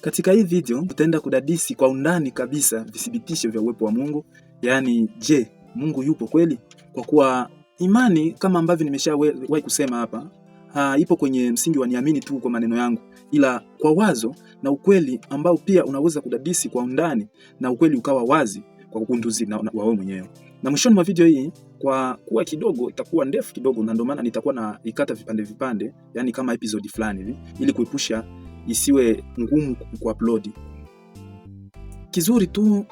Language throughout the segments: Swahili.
Katika hii video tutaenda kudadisi kwa undani kabisa vithibitisho vya uwepo wa Mungu. Yaani, je, Mungu yupo kweli? Kwa kuwa imani kama ambavyo nimeshawahi kusema hapa, ipo kwenye msingi wa niamini tu kwa maneno yangu, ila kwa wazo na ukweli ambao pia unaweza kudadisi kwa undani na ukweli ukawa wazi kwa kugunduzi na wewe mwenyewe. Na mwishoni mwa video hii, kwa kuwa kidogo itakuwa ndefu kidogo, na ndio maana nitakuwa na ikata vipande, yani kama episode fulani hivi, ili kuepusha isiwe ngumu kuupload. Kizuri tu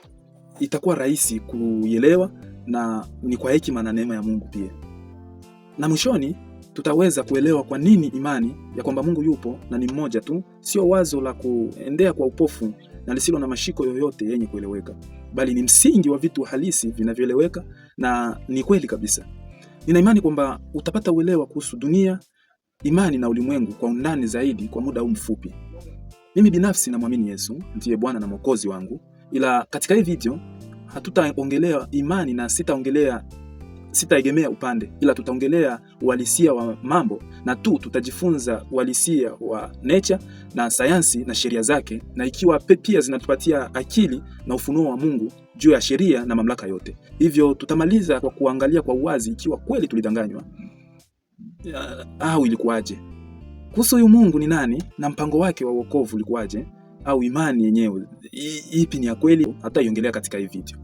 itakuwa rahisi kuielewa, na ni kwa hekima na neema ya Mungu pia. Na mwishoni tutaweza kuelewa kwa nini imani ya kwamba Mungu yupo na ni mmoja tu sio wazo la kuendea kwa upofu na lisilo na mashiko yoyote yenye kueleweka, bali ni msingi wa vitu halisi vinavyoeleweka na ni kweli kabisa. Nina imani kwamba utapata uelewa kuhusu dunia, imani na ulimwengu kwa undani zaidi kwa muda huu mfupi. Mimi binafsi namwamini Yesu ndiye Bwana na Mwokozi wangu, ila katika hii video hatutaongelea imani na sitaegemea upande, ila tutaongelea uhalisia wa mambo, na tutajifunza uhalisia wa nature na sayansi na sheria zake, na ikiwa pia zinatupatia akili na ufunuo wa Mungu juu ya sheria na mamlaka yote. Hivyo tutamaliza kwa kuangalia kwa uwazi ikiwa kweli tulidanganywa au ilikuwaje. Kuhusu huyu Mungu ni nani na mpango wake wa wokovu ulikuwaje, au imani yenyewe ipi ni ya kweli, hataiongelea katika hii video.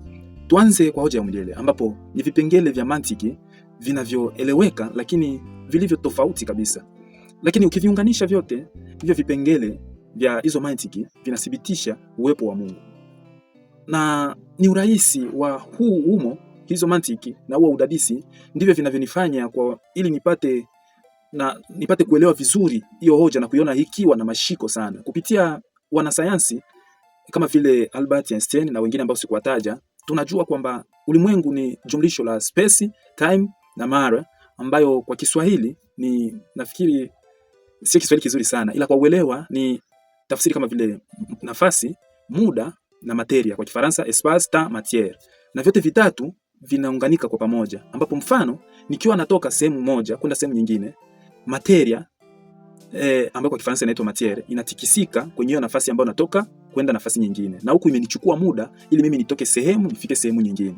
Tuanze kwa hoja ya milele, ambapo ni vipengele vya mantiki vinavyoeleweka lakini vilivyo tofauti kabisa. Lakini ukiviunganisha vyote hivyo vipengele vya hizo mantiki vinathibitisha uwepo wa Mungu. Na ni urahisi wa hizo mantiki na huo udadisi ndivyo vinavyonifanya ili nipate kuelewa vizuri hiyo hoja na kuiona ikiwa na mashiko sana. Kupitia wanasayansi kama vile Albert Einstein na wengine ambao sikuwataja, tunajua kwamba ulimwengu ni jumlisho la space, time na matter, ambayo kwa Kiswahili nafikiri sio Kiswahili kizuri sana, ila kwa uelewa ni tafsiri kama vile nafasi, muda na materia, kwa Kifaransa espace, temps, matière. Na vyote vitatu vinaunganika kwa pamoja, ambapo mfano nikiwa natoka sehemu moja kwenda sehemu nyingine, materia ambayo kwa Kifaransa inaitwa matière inatikisika kwenye hiyo nafasi ambayo natoka kwenda nafasi nyingine, na huku imenichukua muda ili mimi nitoke sehemu nifike sehemu nyingine.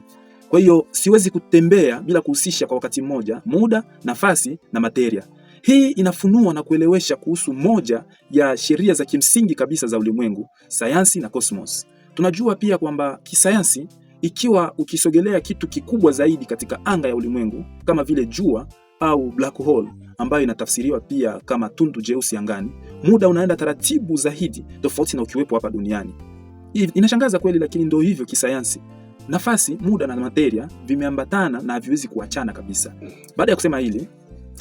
Kwa hiyo siwezi kutembea bila kuhusisha kwa wakati mmoja muda, nafasi na materia. Hii inafunua na kuelewesha kuhusu moja ya sheria za kimsingi kabisa za ulimwengu, sayansi na cosmos. Tunajua pia kwamba kisayansi, ikiwa ukisogelea kitu kikubwa zaidi katika anga ya ulimwengu kama vile jua au black hole ambayo inatafsiriwa pia kama tundu jeusi angani, muda unaenda taratibu zaidi tofauti na ukiwepo hapa duniani. Inashangaza kweli, lakini ndio hivyo kisayansi. Nafasi, muda na materia vimeambatana na haviwezi kuachana kabisa. Baada ya kusema hili,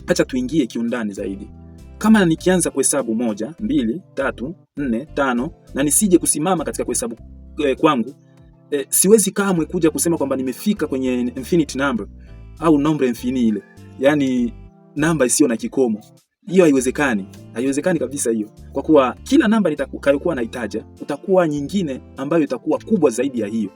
acha tuingie kiundani zaidi. Kama nikianza kuhesabu 1, 2, 3, 4, 5 na nisije kusimama katika kuhesabu kwangu, siwezi kamwe kuja kusema kwamba nimefika kwenye infinite number au nombre infini ile. Yaani namba isiyo na kikomo. Hiyo haiwezekani kabisa hiyo. Kwa kuwa kila namba nitakayokuwa naitaja utakuwa nyingine ambayo itakuwa kubwa zaidi ya hiyo.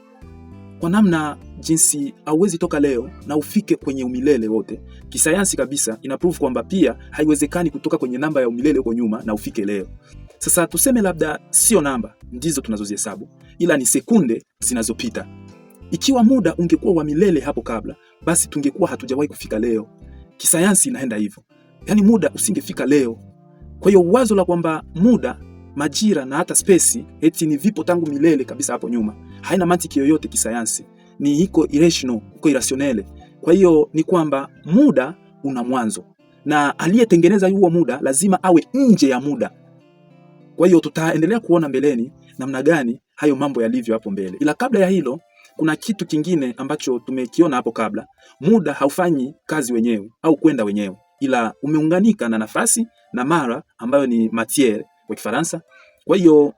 Kwa namna jinsi hauwezi toka leo na ufike kwenye umilele wote. Kisayansi kabisa inaprove kwamba pia haiwezekani kutoka kwenye namba ya umilele huko nyuma na ufike leo. Sasa tuseme labda sio namba ndizo tunazozihesabu, ila ni sekunde zinazopita. Ikiwa muda ungekuwa wa milele hapo kabla, basi tungekuwa hatujawahi kufika leo. Kisayansi inaenda hivyo. Yaani muda usingefika leo. Kwa hiyo wazo la kwamba muda, majira na hata space eti ni vipo tangu milele kabisa hapo nyuma, haina mantiki yoyote kisayansi. Ni iko irrationale. Kwa hiyo ni kwamba muda una mwanzo, na aliyetengeneza huo muda lazima awe nje ya muda. Kwa hiyo tutaendelea kuona mbeleni namna gani hayo mambo yalivyo hapo mbele. Ila kabla ya hilo, kuna kitu kingine ambacho tumekiona hapo kabla. Muda haufanyi kazi wenyewe au kwenda wenyewe, ila umeunganika na nafasi na mara ambayo ni matière kwa Kifaransa. Kwa hiyo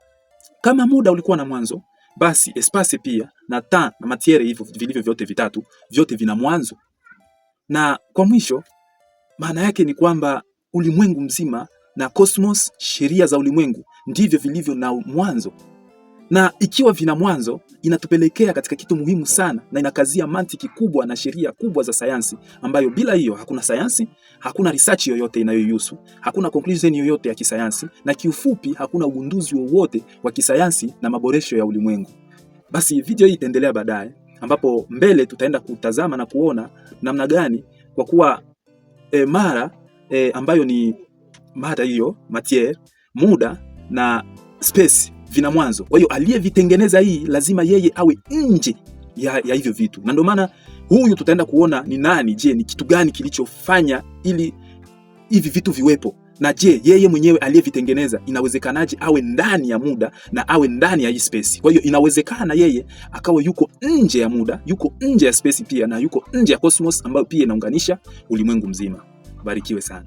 kama muda ulikuwa na mwanzo, basi espace pia na temps na matière hivyo vilivyo vyote vitatu, vyote vina mwanzo. Na kwa mwisho, maana yake ni kwamba ulimwengu mzima na cosmos, sheria za ulimwengu ndivyo vilivyo na mwanzo. Na ikiwa vina mwanzo, inatupelekea katika kitu muhimu sana, na inakazia mantiki kubwa na sheria kubwa za sayansi, ambayo bila hiyo hakuna sayansi, hakuna research yoyote inayohusu, hakuna conclusion yoyote ya kisayansi, na kiufupi hakuna ugunduzi wowote wa kisayansi na maboresho ya ulimwengu. Basi video hii itaendelea baadaye, ambapo mbele tutaenda kutazama na kuona namna gani, kwa kuwa mara ambayo ni mada hiyo, matiere, muda na space vina mwanzo. Kwa hiyo aliyevitengeneza hii lazima yeye awe nje ya hivyo vitu, na ndio maana huyu tutaenda kuona ni nani. Je, ni kitu gani kilichofanya ili hivi vitu viwepo? Na je, yeye mwenyewe aliyevitengeneza inawezekanaje awe ndani ya muda na awe ndani ya hii space? Kwa hiyo inawezekana yeye akawa yuko nje ya muda, yuko nje ya space pia, na yuko nje ya cosmos ambayo pia inaunganisha ulimwengu mzima. Barikiwe sana.